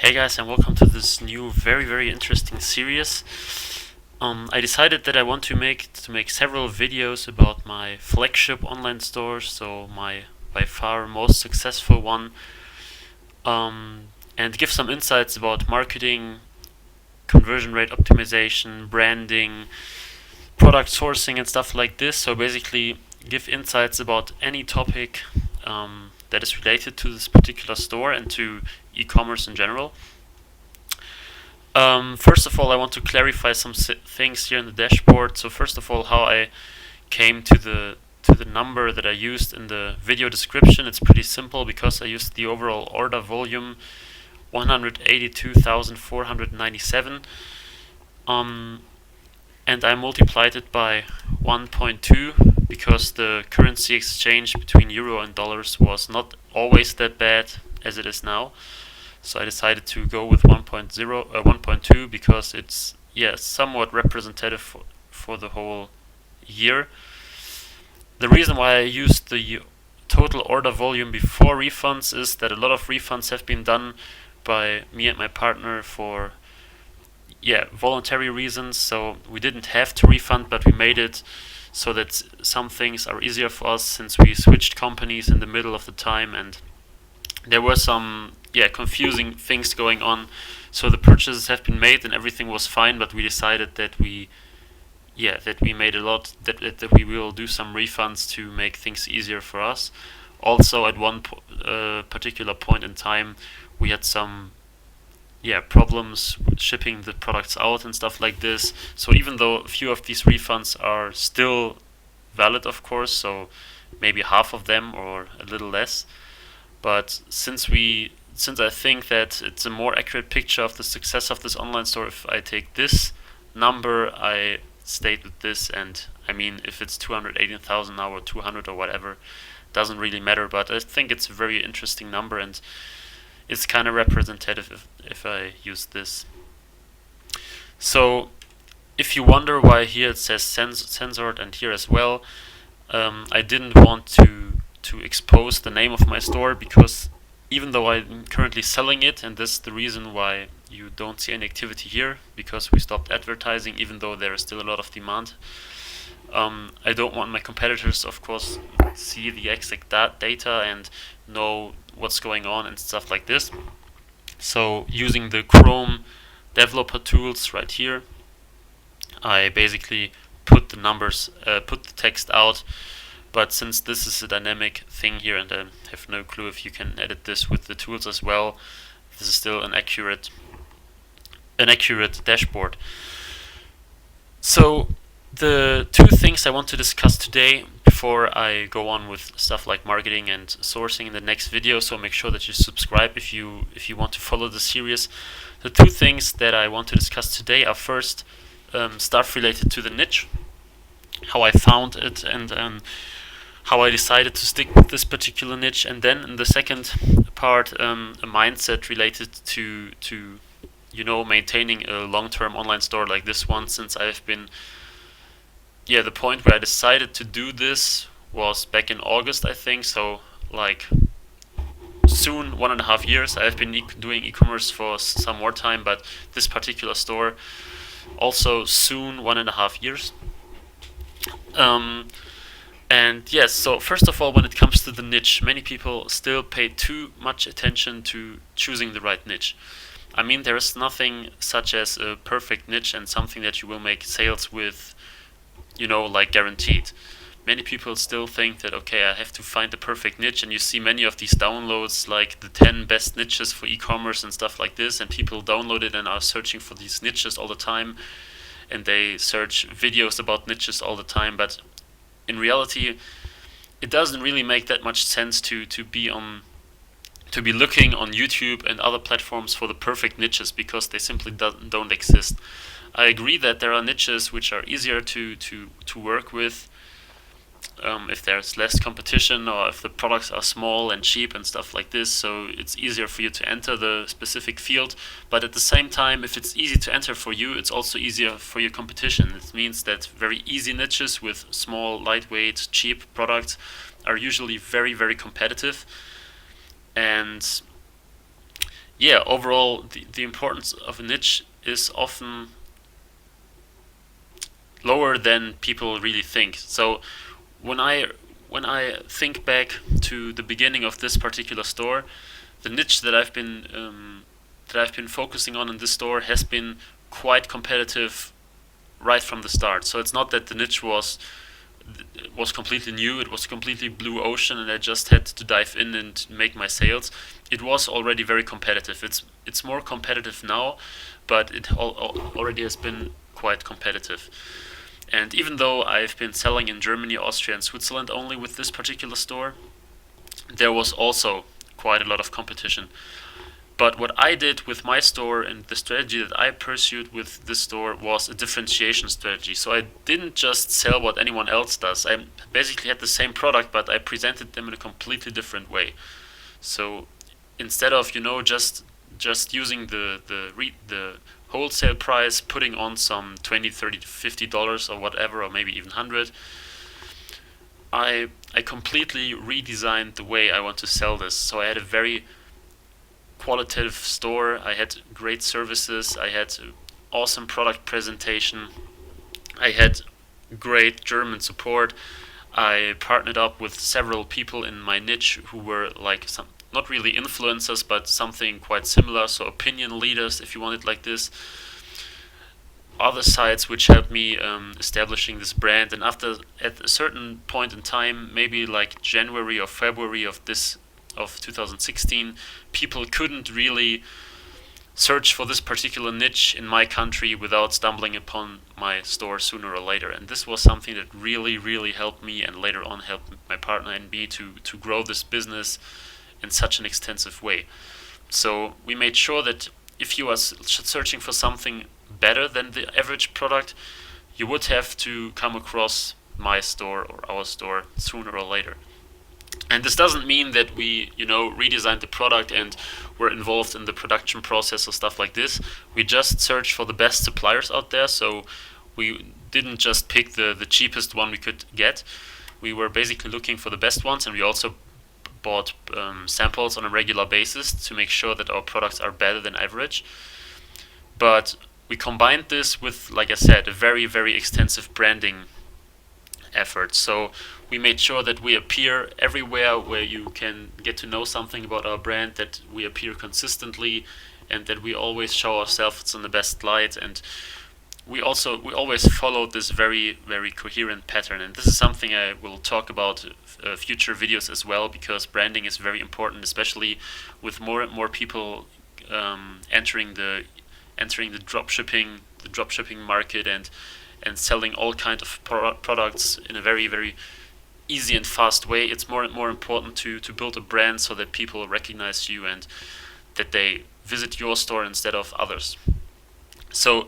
Hey guys, and welcome to this new, very interesting series. I decided that I want to make several videos about my flagship online store, so my by far most successful one, and give some insights about marketing, conversion rate optimization, branding, product sourcing, and stuff like this. So basically, give insights about any topic that is related to this particular store and to e-commerce in general. First of all, I want to clarify some things here in the dashboard. So first of all, how I came to the number that I used in the video description. It's pretty simple because I used the overall order volume 182,497, and I multiplied it by 1.2 because the currency exchange between euro and dollars was not always that bad as it is now. So I decided to go with 1.2 because it's somewhat representative for the whole year. The reason why I used the total order volume before refunds is that a lot of refunds have been done by me and my partner for voluntary reasons. So we didn't have to refund, but we made it so that some things are easier for us since we switched companies in the middle of the time and there were some confusing things going on. So the purchases have been made and everything was fine, but we decided that we made a lot that we will do some refunds to make things easier for us. Also, at one particular point in time, we had some problems shipping the products out and stuff like this. So even though a few of these refunds are still valid, of course, so maybe half of them or a little less. But since I think that it's a more accurate picture of the success of this online store if I take this number, I stayed with this. And I mean, if it's 218,000 now or 200 or whatever, doesn't really matter. But I think it's a very interesting number and it's kind of representative if I use this. So if you wonder why here it says censored and here as well, I didn't want to expose the name of my store because even though I'm currently selling it, and this is the reason why you don't see any activity here because we stopped advertising even though there is still a lot of demand. I don't want my competitors, of course, see the exact data and know what's going on and stuff like this. So using the Chrome developer tools right here, I basically put the numbers, put the text out. But since this is a dynamic thing here, and I have no clue if you can edit this with the tools as well, this is still an accurate dashboard. So the two things I want to discuss today before I go on with stuff like marketing and sourcing in the next video, so make sure that you subscribe if you want to follow the series. The two things that I want to discuss today are first stuff related to the niche, how I found it, and how I decided to stick with this particular niche, and then in the second part, a mindset related to maintaining a long-term online store like this one. Since I've been the point where I decided to do this was back in August, I think. So like soon 1.5 years. I've been doing e-commerce for some more time, but this particular store also soon 1.5 years. And yes, so first of all, when it comes to the niche, many people still pay too much attention to choosing the right niche. I mean, there is nothing such as a perfect niche and something that you will make sales with, like guaranteed. Many people still think that, okay, I have to find the perfect niche, and you see many of these downloads, like the 10 best niches for e-commerce and stuff like this, and people download it and are searching for these niches all the time, and they search videos about niches all the time, but in reality, it doesn't really make that much sense to be looking on YouTube and other platforms for the perfect niches because they simply don't exist. I agree that there are niches which are easier to work with if there's less competition or if the products are small and cheap and stuff like this, so it's easier for you to enter the specific field. But at the same time, if it's easy to enter for you, it's also easier for your competition. It means that very easy niches with small, lightweight, cheap products are usually very competitive. And yeah, overall, the importance of a niche is often lower than people really think. So when I think back to the beginning of this particular store, the niche that I've been focusing on in this store has been quite competitive right from the start. So it's not that the niche was completely new. It was completely blue ocean, and I just had to dive in and make my sales. It was already very competitive. It's more competitive now, but it already has been quite competitive. And even though I've been selling in Germany, Austria, and Switzerland only with this particular store, there was also quite a lot of competition. But what I did with my store and the strategy that I pursued with this store was a differentiation strategy. So I didn't just sell what anyone else does. I basically had the same product, but I presented them in a completely different way. So instead of just using the wholesale price, putting on some 20, 30, $50 or whatever, or maybe even 100, I completely redesigned the way I want to sell this. So I had a very qualitative store. I had great services. I had awesome product presentation. I had great German support. I partnered up with several people in my niche who were like some, not really influencers, but something quite similar. So opinion leaders, if you want it like this. Other sites which helped me establishing this brand. And at a certain point in time, maybe like January or February of 2016, people couldn't really search for this particular niche in my country without stumbling upon my store sooner or later. And this was something that really, really helped me, and later on helped my partner and me to grow this business in such an extensive way. So we made sure that if you are searching for something better than the average product, you would have to come across my store or our store sooner or later. And this doesn't mean that we, redesigned the product and were involved in the production process or stuff like this. We just searched for the best suppliers out there. So we didn't just pick the cheapest one we could get. We were basically looking for the best ones, and we also bought samples on a regular basis to make sure that our products are better than average. But we combined this with, like I said, a very, very extensive branding effort. So we made sure that we appear everywhere where you can get to know something about our brand, that we appear consistently, and that we always show ourselves in the best light. And we always followed this very, very coherent pattern. And this is something I will talk about future videos as well, because branding is very important, especially with more and more people entering the dropshipping market and selling all kinds of products in a very, very easy and fast way. It's more and more important to build a brand so that people recognize you and that they visit your store instead of others. So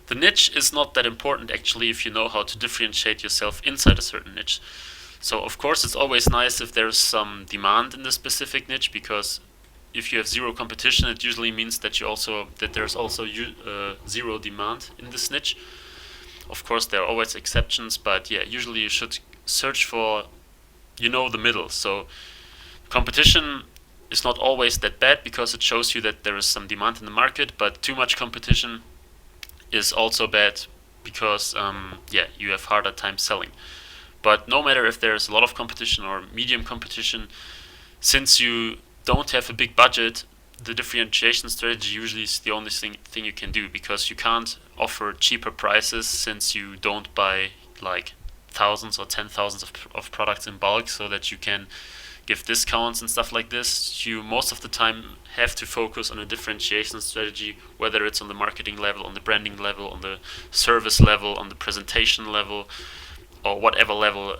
the niche is not that important actually if you know how to differentiate yourself inside a certain niche. So of course it's always nice if there's some demand in the specific niche, because if you have zero competition, it usually means that there's also zero demand in this niche. Of course, there are always exceptions, but yeah, usually you should search for, the middle. So competition is not always that bad because it shows you that there is some demand in the market, but too much competition is also bad because, you have harder time selling. But no matter if there's a lot of competition or medium competition, since you don't have a big budget, the differentiation strategy usually is the only thing you can do, because you can't offer cheaper prices since you don't buy like thousands or 10,000s of products in bulk so that you can give discounts and stuff like this. You most of the time have to focus on a differentiation strategy, whether it's on the marketing level, on the branding level, on the service level, on the presentation level, or whatever level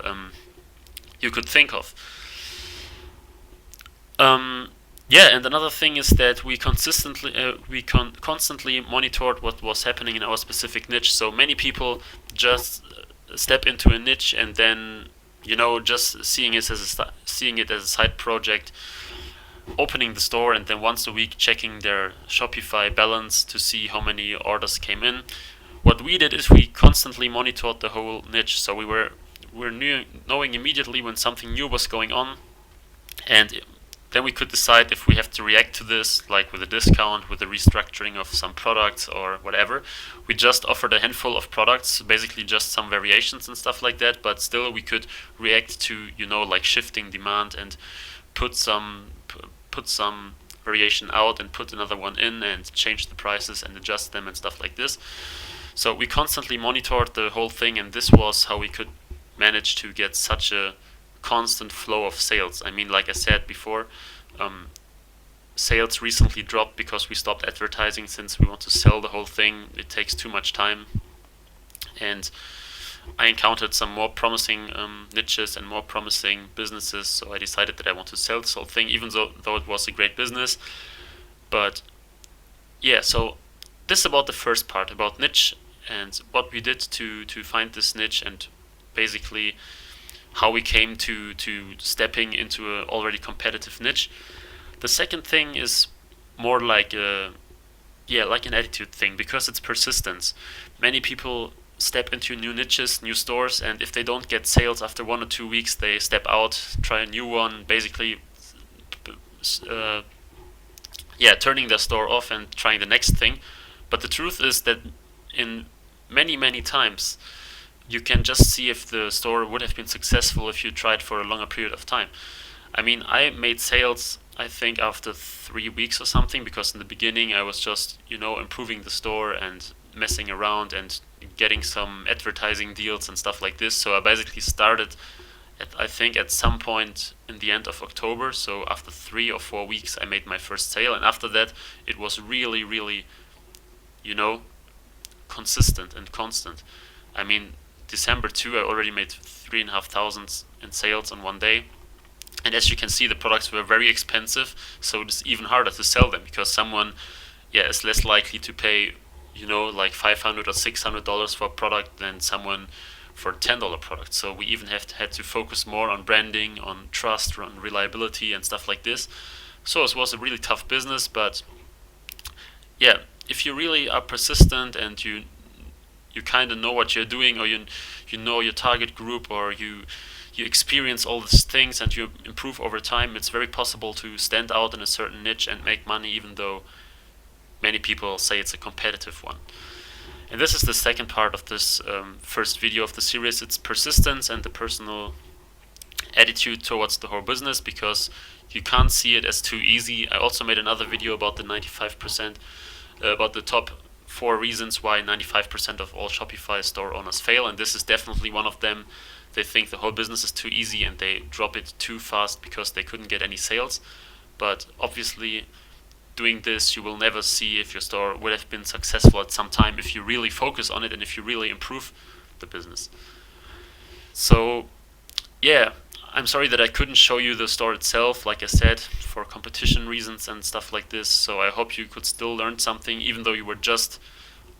you could think of. And another thing is that we constantly monitored what was happening in our specific niche. So many people just step into a niche and then, just seeing it as a side project, opening the store and then once a week checking their Shopify balance to see how many orders came in. What we did is we constantly monitored the whole niche. So we were knowing immediately when something new was going on, and then we could decide if we have to react to this, like with a discount, with a restructuring of some products or whatever. We just offered a handful of products, basically just some variations and stuff like that, but still we could react to, like shifting demand and put some variation out and put another one in and change the prices and adjust them and stuff like this. So we constantly monitored the whole thing, and this was how we could manage to get such a constant flow of sales. I mean, like I said before, sales recently dropped because we stopped advertising since we want to sell the whole thing. It takes too much time, and I encountered some more promising niches and more promising businesses, so I decided that I want to sell this whole thing, even though it was a great business. But yeah, so this is about the first part, about niche and what we did to find this niche, and basically how we came to stepping into an already competitive niche. The second thing is more like an attitude thing, because it's persistence. Many people step into new niches, new stores, and if they don't get sales after 1 or 2 weeks, they step out, try a new one, basically turning their store off and trying the next thing. But the truth is that in many times you can just see if the store would have been successful if you tried for a longer period of time. I mean, I made sales, I think, after 3 weeks or something, because in the beginning I was just, improving the store and messing around and getting some advertising deals and stuff like this. So I basically started at some point in the end of October. So after 3 or 4 weeks I made my first sale, and after that it was really, consistent and constant. I mean, December 2 I already made 3,500 in sales on one day. And as you can see, the products were very expensive, so it's even harder to sell them, because someone is less likely to pay like $500 or $600 for a product than someone for a $10 product. So we even had to focus more on branding, on trust, on reliability and stuff like this. So it was a really tough business, but yeah, if you really are persistent and you kind of know what you're doing, or you know your target group, or you experience all these things and you improve over time, it's very possible to stand out in a certain niche and make money, even though many people say it's a competitive one. And this is the second part of this first video of the series. It's persistence and the personal attitude towards the whole business, because you can't see it as too easy. I also made another video about the 95%, about the top 4 reasons why 95% of all Shopify store owners fail, and this is definitely one of them. They think the whole business is too easy and they drop it too fast because they couldn't get any sales. But obviously, doing this, you will never see if your store would have been successful at some time if you really focus on it and if you really improve the business. So yeah, I'm sorry that I couldn't show you the store itself, like I said, for competition reasons and stuff like this. So I hope you could still learn something, even though you were just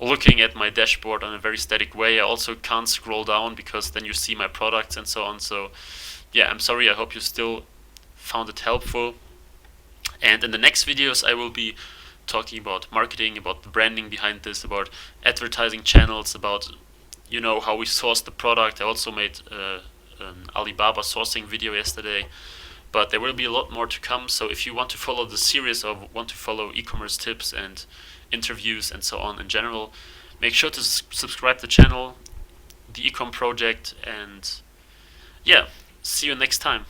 looking at my dashboard on a very static way. I also can't scroll down because then you see my products and so on. So yeah, I'm sorry. I hope you still found it helpful. And in the next videos I will be talking about marketing, about the branding behind this, about advertising channels, about how we source the product. I also made an Alibaba sourcing video yesterday, but there will be a lot more to come. So if you want to follow the series or want to follow e-commerce tips and interviews and so on in general, make sure to subscribe to the channel, the Ecom Project, and yeah, see you next time.